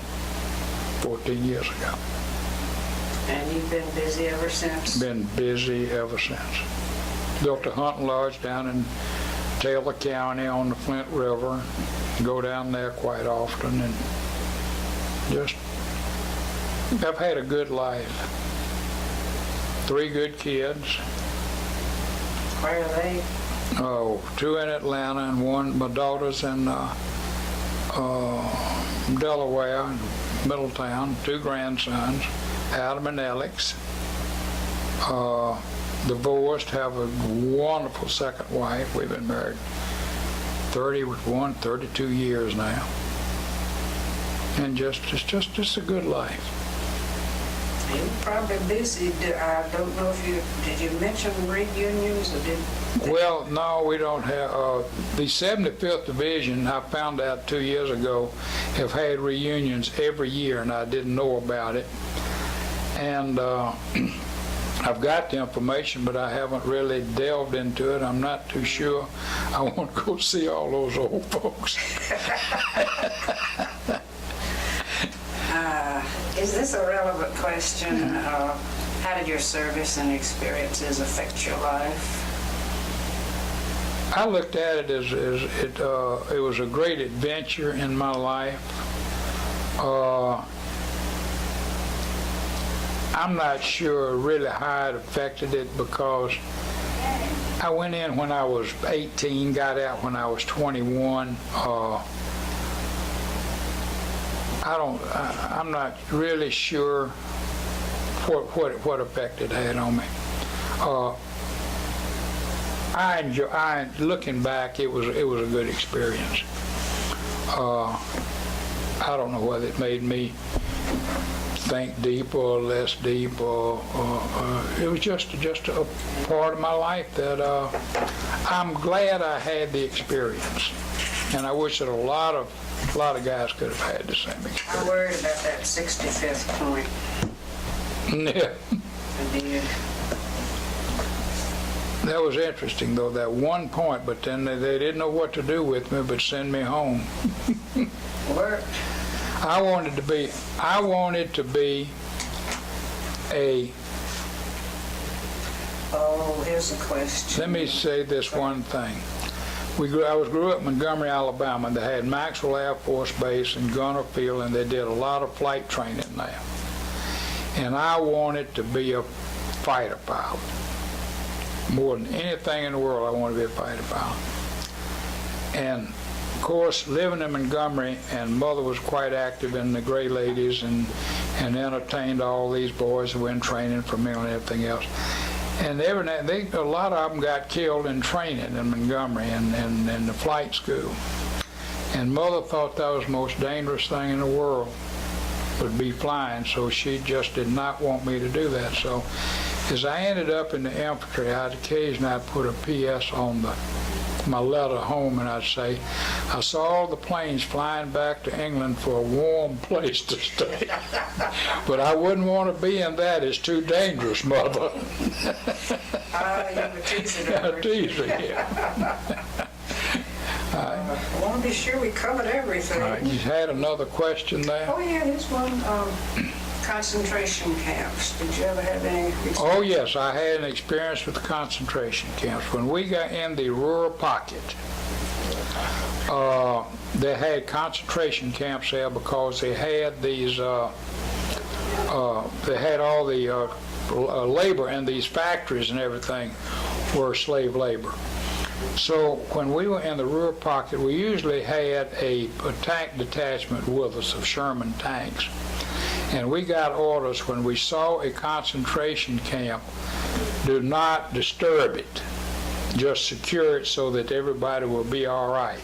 14 years ago. And you've been busy ever since? Been busy ever since. Built a hunting lodge down in Taylor County on the Flint River. Go down there quite often, and just, I've had a good life. 3 good kids. Where are they? 2 in Atlanta and 1, my daughter's in Delaware, Middletown. 2 grandsons, Adam and Alex. Divorced, have a wonderful second wife. We've been married 32 years now. And it's just a good life. You're probably busy. I don't know if did you mention reunions or did? Well, no, we don't have. The 75th Division, I found out 2 years ago, have had reunions every year, and I didn't know about it. And I've got the information, but I haven't really delved into it. I'm not too sure I want to go see all those old folks. Is this a relevant question? How did your service and experiences affect your life? I looked at it as it was a great adventure in my life. I'm not sure really how it affected it, because I went in when I was 18, got out when I was 21. I'm not really sure what effect it had on me. Looking back, it was a good experience. I don't know whether it made me think deeper or less deep, or it was just a part of my life that I'm glad I had the experience, and I wish that a lot of guys could have had the same experience. I worried about that 65th point. Yeah. I did. That was interesting, though, that one point, but then they didn't know what to do with me but send me home. Worked. I wanted to be a, Oh, here's a question. let me say this one thing. I grew up in Montgomery, Alabama. They had Maxwell Air Force Base and Gunner Field, and they did a lot of flight training there. And I wanted to be a fighter pilot. More than anything in the world, I wanted to be a fighter pilot. And of course, living in Montgomery, and Mother was quite active in the Gray Ladies and entertained all these boys who were in training for me and everything else. And a lot of them got killed in training in Montgomery and the flight school. And Mother thought that was the most dangerous thing in the world, would be flying, so she just did not want me to do that. So as I ended up in the infantry, I'd put a PS on my letter home, and I'd say, I saw all the planes flying back to England for a warm place to stay. But I wouldn't want to be in that. It's too dangerous, Mother. You were teasing I her. tease her, yeah. I want to be sure we covered everything. You had another question there? Oh, yeah, here's one. Concentration camps. Did you ever have any experience? Oh, yes, I had an experience with the concentration camps. When we got in the rural pocket, they had concentration camps there because they had these, they had all the labor in these factories and everything were slave labor. So when we were in the rural pocket, we usually had a tank detachment with us of Sherman tanks. And we got orders when we saw a concentration camp, do not disturb it. Just secure it so that everybody will be all right.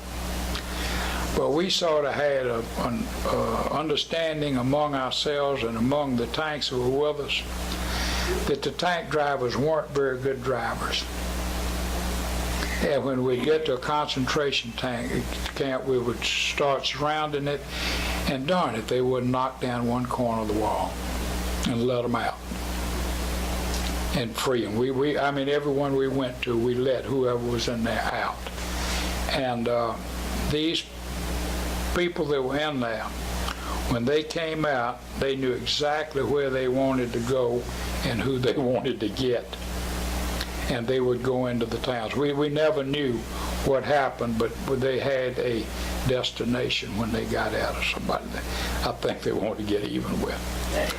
But we sort of had an understanding among ourselves and among the tanks that were with us that the tank drivers weren't very good drivers. And when we get to a concentration camp, we would start surrounding it, and darn it, they would knock down one corner of the wall and let them out and free them. I mean, everyone we went to, we let whoever was in there out. And these people that were in there, when they came out, they knew exactly where they wanted to go and who they wanted to get. And they would go into the towns. We never knew what happened, but they had a destination when they got out of somebody that I think they wanted to get even with.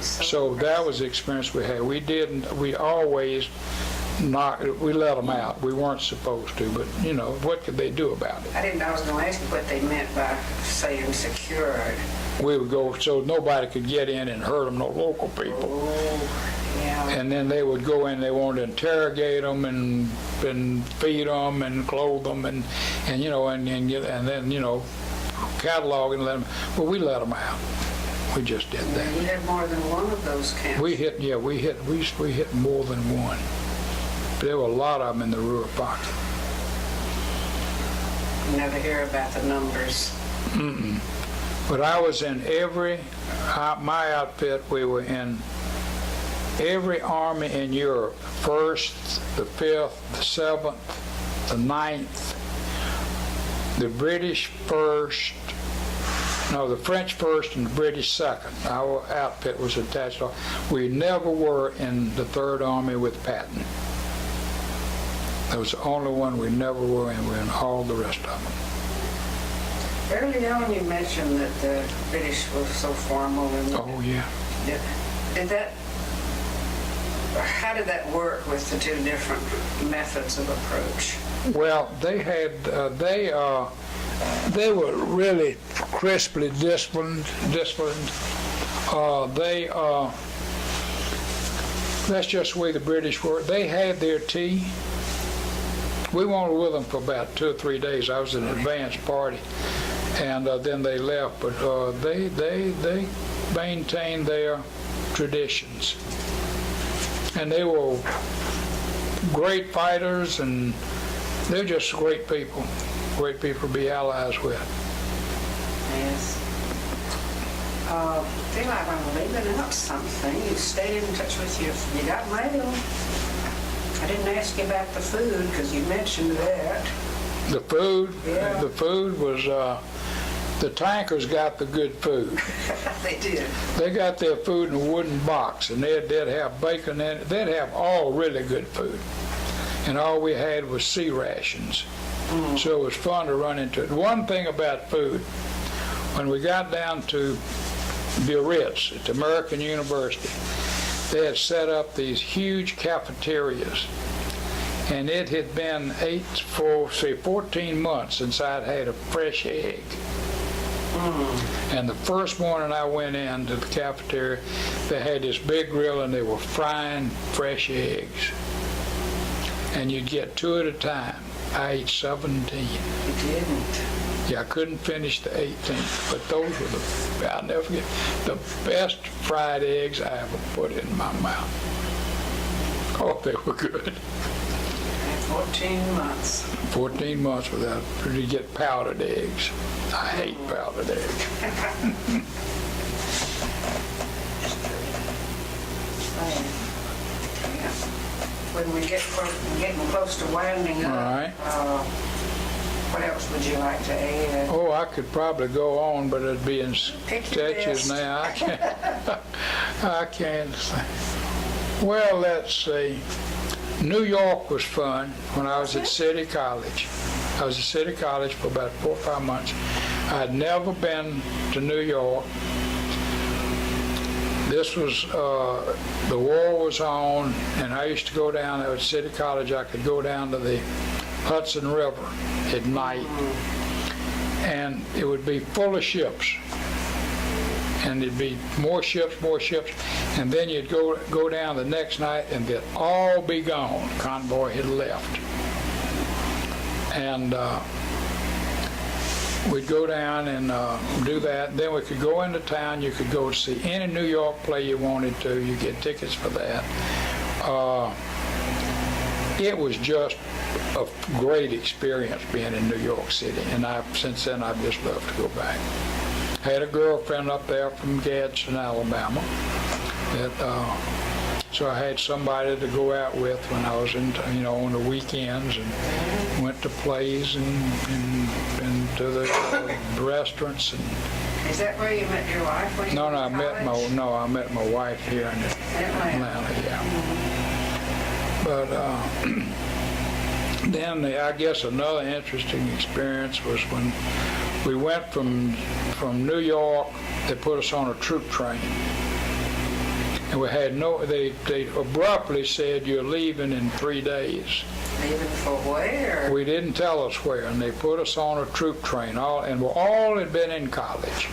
So that was the experience we had. We always we let them out. We weren't supposed to, but you know, what could they do about it? I was going to ask you what they meant by saying secured. We would go so nobody could get in and hurt them, no local people. Oh, yeah. And then they would go in, they wanted to interrogate them and feed them and clothe them and you know, and then, you know, catalog and let them, well, we let them out. We just did that. You had more than one of those camps. We hit more than one. There were a lot of them in the rural pocket. You never hear about the numbers. Mm-mm. But I was in my outfit, we were in every army in Europe, 1st, the 5th, the 7th, the 9th, the British 1st, no, the French 1st and the British 2nd. Our outfit was attached. We never were in the 3rd Army with Patton. That was the only one we never were in. We were in all the rest of them. Early on you mentioned that the British was so formal. Oh, yeah. How did that work with the two different methods of approach? Well, they were really crisply disciplined. That's just the way the British were. They had their tea. We weren't with them for about 2 or 3 days. I was in an advance party, and then they left. But they maintained their traditions, and they were great fighters, and they're just great people to be allies with. Yes. Feel like I'm leaving out something. You stayed in touch with you got mail. I didn't ask you about the food because you mentioned that. The food? Yeah. The food was, the tankers got the good food. They did. They got their food in a wooden box, and they'd have bacon in it. They'd have all really good food. And all we had was sea rations. So it was fun to run into it. One thing about food, when we got down to Biarritz at the American University, they had set up these huge cafeterias. And it had been 14 months since I'd had a fresh egg. And the first morning I went into the cafeteria, they had this big grill and they were frying fresh eggs. And you'd get 2 at a time. I ate 17. You didn't. Yeah, I couldn't finish the 18th, but those were I'll never forget, the best fried eggs I ever put in my mouth. Oh, they were good. 14 months. 14 months without, to get powdered eggs. I hate powdered eggs. Yeah. When we get getting close to winding up, All right. What else would you like to add? Oh, I could probably go on, but it'd be in Pick your sketches best. now. I can't say. Well, let's see. New York was fun when I was at City College. I was at City College for about 4 or 5 months. I'd never been to New York. This was, the war was on, and I used to go down there at City College. I could go down to the Hudson River at night, and it would be full of ships. And there'd be more ships, and then you'd go down the next night and they'd all be gone. Convoy had left. And we'd go down and do that. Then we could go into town. You could go see any New York play you wanted to. You get tickets for that. It was just a great experience being in New York City, and since then I've just loved to go back. I had a girlfriend up there from Gadsden, Alabama. So I had somebody to go out with when I was on the weekends, and went to plays and to the restaurants. And Is that where you met your wife? When you no, were I in met college? my wife here in Atlanta, yeah. But then I guess another interesting experience was when we went from New York. They put us on a troop train, and we had they abruptly said, "You're leaving in 3 days." Leaving for where? We didn't tell us where, and they put us on a troop train, and we all had been in college.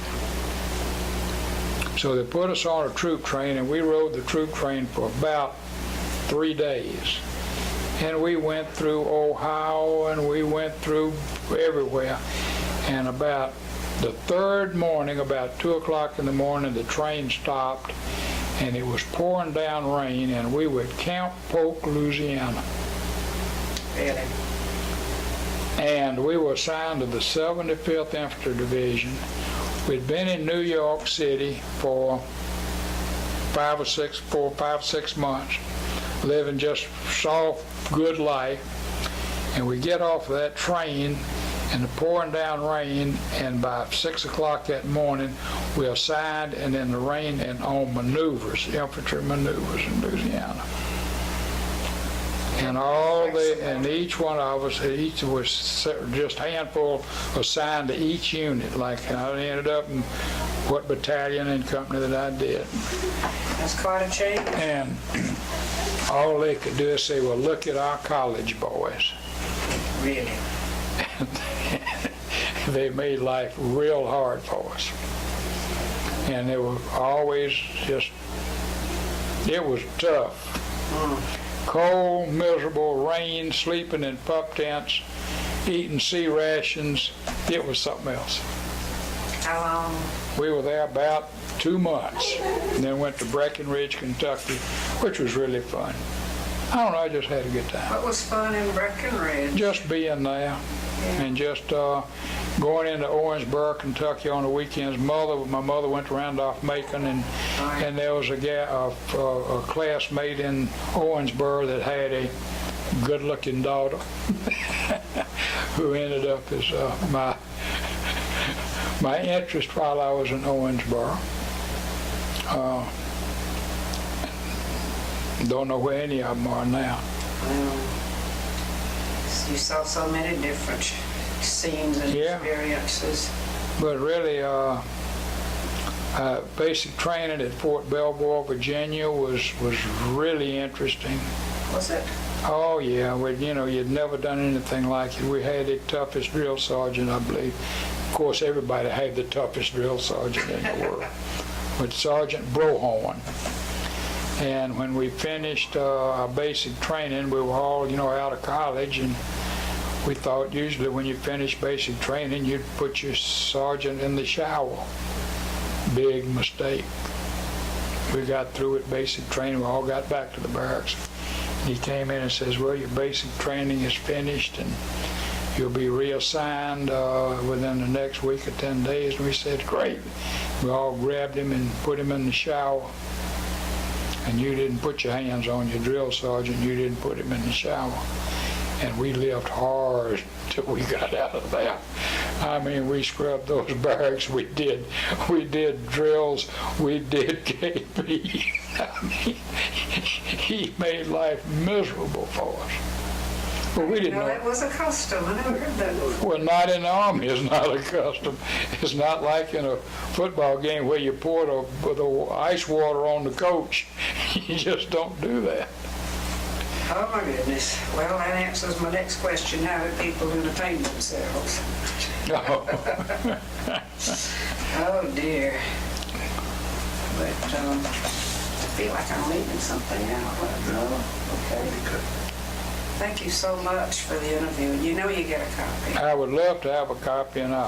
So they put us on a troop train, and we rode the troop train for about 3 days. And we went through Ohio, and we went through everywhere. And about the third morning, about 2 o'clock in the morning, the train stopped, and it was pouring down rain, and we were at Camp Polk, Louisiana. Really? And we were assigned to the 75th Infantry Division. We'd been in New York City for 5 or 6 months, living just soft, good life. And we get off of that train in the pouring down rain, and by 6 o'clock that morning, we are assigned and in the rain and on maneuvers, infantry maneuvers in Louisiana. And each one of us, each was just a handful assigned to each unit. Like I ended up in what battalion and company that I did. That's quite a change. And all they could do is say, "Well, look at our college boys." Really? they made life real hard for us. And it was always just, it was tough. Cold, miserable, rain, sleeping in pup tents, eating sea rations. It was something else. How long? We were there about 2 months, and then went to Breckenridge, Kentucky, which was really fun. I don't know, I just had a good time. What was fun in Breckenridge? Just being there, and just going into Owensboro, Kentucky on the weekends. My mother went to Randolph-Macon, and there was a classmate in Owensboro that had a good-looking daughter who ended up as my interest while I was in Owensboro. Don't know where any of them are now. You saw so many different scenes and experiences. But really, basic training at Fort Belvoir, Virginia was really interesting. Was it? Oh yeah, well, you'd never done anything like it. We had the toughest drill sergeant, I believe. Of course, everybody had the toughest drill sergeant in the world, but Sergeant Brohorn. And when we finished our basic training, we were all, out of college, and we thought usually when you finish basic training, you'd put your sergeant in the shower. Big mistake. We got through with basic training, we all got back to the barracks. He came in and says, well, your basic training is finished, and you'll be reassigned within the next week or 10 days. And we said, great. We all grabbed him and put him in the shower. And you didn't put your hands on your drill sergeant, you didn't put him in the shower. And we lived hard till we got out of there. I mean, we scrubbed those barracks, we did drills, we did KP. I mean, he made life miserable for us. But we didn't know. It was a custom. I never heard that before. Well, not in the Army. It's not a custom. It's not like in a football game where you pour the ice water on the coach. You just don't do that. Oh my goodness. Well, that answers my next question. How do people entertain themselves? No. Oh dear. But I feel like I'm leaving something out. No? Okay. Thank you so much for the interview. You know you get a copy. I would love to have a copy, and I